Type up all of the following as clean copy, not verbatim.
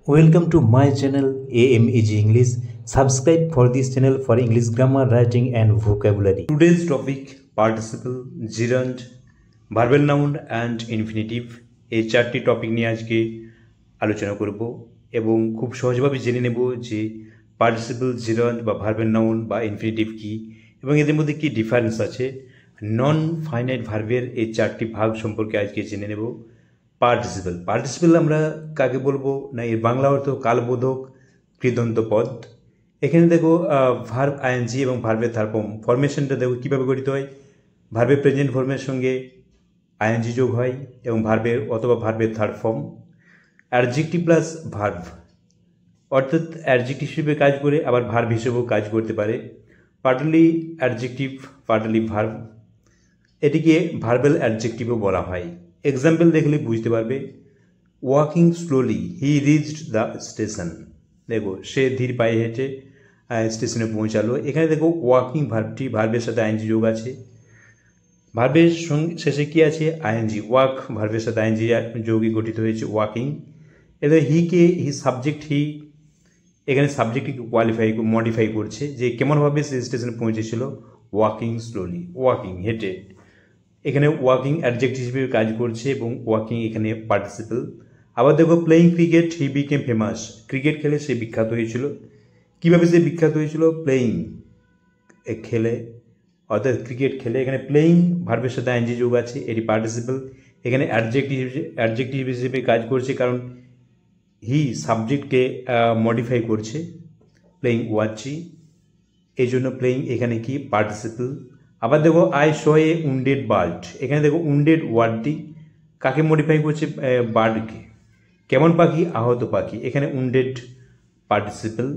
Welcome to my channel AMEG English. Subscribe for this channel for English grammar, writing and vocabulary. Today's topic participle, gerund, verbal noun and infinitive. এই চারটি topic নিয়ে আজকে আলোচনা করব এবং খুব সহজভাবে জেনে নেব যে পার্টিসিপল, জিরান্ড বা ভার্বেল নাউন বা ইনফিনিটিভ কি এবং এদের মধ্যে কি ডিফারেন্স আছে। নন ফাইনাইট ভার্বের এই চারটি ভাগ সম্পর্কে আজকে জেনে নেব। পার্টিসিপল আমরা কাকে বলবো না, এর বাংলা অর্থ কালবোধক কৃদন্ত পদ। এখানে দেখো ভার্ব আইএনজি এবং ভার্বের থার্ড ফর্ম ফরমেশনটা দেখো কীভাবে গঠিত হয়। ভার্বের প্রেজেন্ট ফর্মের সঙ্গে আইএনজি যোগ হয় এবং ভার্বের অথবা ভার্বের third form adjective plus verb, অর্থাৎ অ্যাডজেক্টিভ হিসেবে কাজ করে আবার ভার্ব হিসেবেও কাজ করতে পারে। পার্টলি অ্যাডজেক্টিভ, পার্টলি ভার্ব, এটিকে ভার্বেল অ্যাডজেক্টিভও বলা হয়। এক্সাম্পল দেখলে বুঝতে পারবে। Walking slowly he reached the station. দেখো সে ধীর পায়ে হেঁটে স্টেশনে পৌঁছালো। এখানে দেখো ওয়াকিং ভার্বটি ভার্বের সাথে আইএনজি যোগ আছে। ভার্বের সঙ্গে শেষে কী আছে? আইএনজি। ওয়াক ভার্বের সাথে আইএনজি যোগে গঠিত হয়েছে ওয়াকিং। এদের হি সাবজেক্ট হি, এখানে সাবজেক্টকে মডিফাই করছে যে কেমনভাবে সে স্টেশনে পৌঁছেছিল। ওয়াকিং স্লোলি, ওয়াকিং হেঁটে। এখানে ওয়াকিং অ্যাডজেক্টিভ হিসেবে কাজ করছে এবং ওয়াকিং এখানে পার্টিসিপল। আবার দেখো playing cricket he became famous. Cricket খেলে সে বিখ্যাত হয়েছিল। কীভাবে সে বিখ্যাত হয়েছিল? প্লেয়িং খেলে, অর্থাৎ ক্রিকেট খেলে। এখানে প্লেয়িং ভার্বের সাথে আইএনজি যোগ আছে, এটি পার্টিসিপল। এখানে অ্যাডজেক্টিভ হিসেবে কাজ করছে কারণ হি সাবজেক্টকে মডিফাই করছে। প্লেয়িং ওয়াচি, এই জন্য প্লেয়িং এখানে কি পার্টিসিপল। আবার দেখো I saw a wounded bird. এখানে দেখো উন্ডেড ওয়ার্ডটি কাকে মডিফাই করছে? বার্ডকে। কেমন পাখি? আহত পাখি। এখানে উন্ডেড পার্টিসিপল,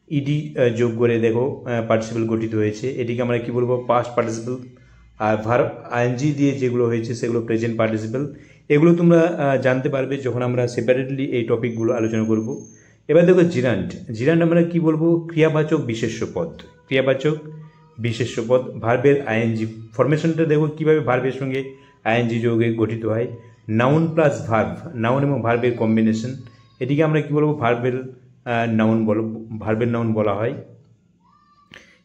ইডি যোগ করে দেখো পার্টিসিপল গঠিত হয়েছে। এটিকে আমরা কি বলবো? Past participle. আর ভার্ব আইএনজি দিয়ে যেগুলো হয়েছে সেগুলো প্রেজেন্ট পার্টিসিপল। এগুলো তোমরা জানতে পারবে যখন আমরা সেপারেটলি এই টপিকগুলো আলোচনা করব। এবার দেখো জিরান্ড আমরা কি বলবো? ক্রিয়াবাচক বিশেষ্য পদ। ক্রিয়াবাচক বিশেষ্য পদ, ভার্বের আইএনজি ফরমেশনটা দেখো কীভাবে ভার্বের সঙ্গে আইএনজি যোগে গঠিত হয়। নাউন প্লাস ভার্ব, নাউন এবং ভার্বের কম্বিনেশন, এটিকে আমরা কি বলবো? ভার্বের নাউন বলা হয়।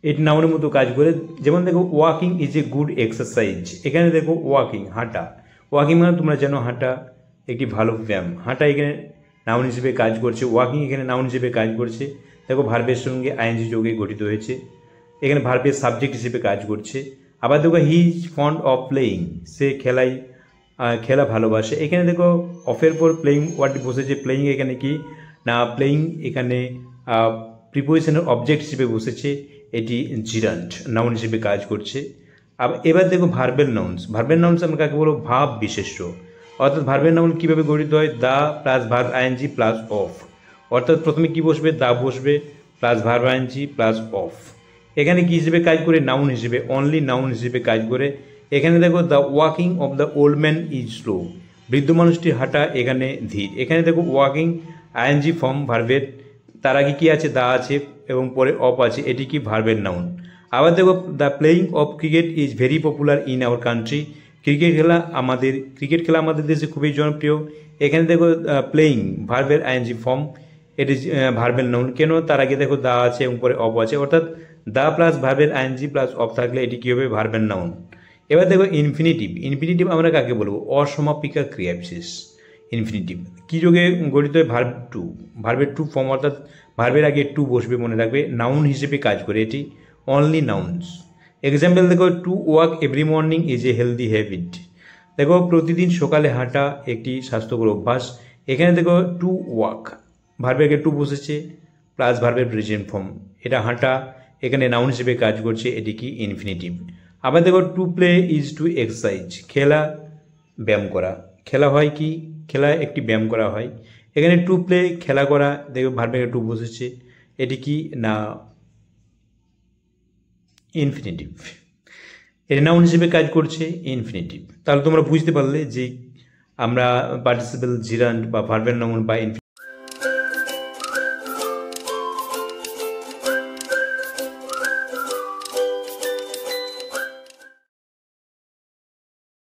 এটি নাউনের মতো কাজ করে। যেমন দেখো walking is a good exercise. এখানে দেখো ওয়াকিং হাঁটা। ওয়াকিং মানে তোমরা জানো হাঁটা একটি ভালো ব্যায়াম। হাঁটা এখানে নাউন হিসেবে কাজ করছে, ওয়াকিং এখানে নাউন হিসেবে কাজ করছে। দেখো ভার্বের সঙ্গে আইএনজি যোগে গঠিত হয়েছে। এখানে ভার্বের সাবজেক্ট হিসেবে কাজ করছে। আবার দেখো he is fond of playing, সে খেলা ভালোবাসে। এখানে দেখো অফের পর প্লেয়িং ওয়ার্ডটি বসেছে। প্লেয়িং এখানে কি না, প্লেয়িং এখানে প্রিপোজিশনের অবজেক্ট হিসেবে বসেছে। এটি জিরান্ড নাউন হিসেবে কাজ করছে। এবার দেখো ভার্বেল নাউন্স আমরা কাকে বলবো? ভাব বিশেষ্য। অর্থাৎ ভার্বেল নাউন কীভাবে গঠিত হয়? The plus verb I N G plus of. অর্থাৎ প্রথমে কি বসবে? দা বসবে plus verb I N G plus of. এখানে কি হিসেবে কাজ করে? নাউন হিসেবে, অনলি নাউন হিসেবে কাজ করে। এখানে দেখো the walking of the old man is slow. বৃদ্ধ মানুষটির হাঁটা এখানে ধীর। এখানে দেখো ওয়াকিং আইএনজি ফর্ম ভার্বের, তার আগে কি আছে? দা আছে এবং পরে অফ আছে, এটি কি ভার্বের নাউন। আবার দেখো the playing of cricket is very popular in our country. Cricket খেলা আমাদের দেশে খুবই জনপ্রিয়। এখানে দেখো প্লেয়িং ভার্বের আইএনজি ফর্ম, এটি ভার্বের নাউন। কেন? তার আগে দেখো দা আছে এবং পরে অফ আছে, অর্থাৎ দা প্লাস ভার্বের আইএনজি প্লাস অফ থাকলে এটি কী হবে? ভার্বের নাউন। এবার দেখো ইনফিনিটিভ আমরা কাকে বলবো? অসমাপিকা ক্রিয়া বিশেষ। ইনফিনিটিভ কী যোগে গঠিত হয়? ভার্বের টু ফর্ম, অর্থাৎ ভার্বের আগে টু বসবে, মনে রাখবে। নাউন হিসেবে কাজ করে এটি, অনলি নাউন্স। এক্সাম্পল দেখো to walk every morning is a healthy habit. দেখো প্রতিদিন সকালে হাঁটা একটি স্বাস্থ্যকর অভ্যাস। এখানে দেখো টু ওয়াক ভার্বের আগে টু বসেছে প্লাস ভার্বের প্রেজেন্ট ফর্ম, এটা হাঁটা এখানে নাউন হিসেবে কাজ করছে, এটি কি ইনফিনিটিভ। আবার দেখো to play is to exercise, খেলা ব্যায়াম করা। খেলা হয় কি? খেলা একটি ব্যায়াম করা হয়। এখানে টু প্লে খেলা করা, দেখো ভার্বের টু বসেছে, এটি কি না ইনফিনিটিভ। এটি নাউন হিসেবে কাজ করছে, ইনফিনিটিভ। তাহলে তোমরা বুঝতে পারলে যে আমরা পার্টিসিপল, জিরান্ড বা ভার্বের নাউন বা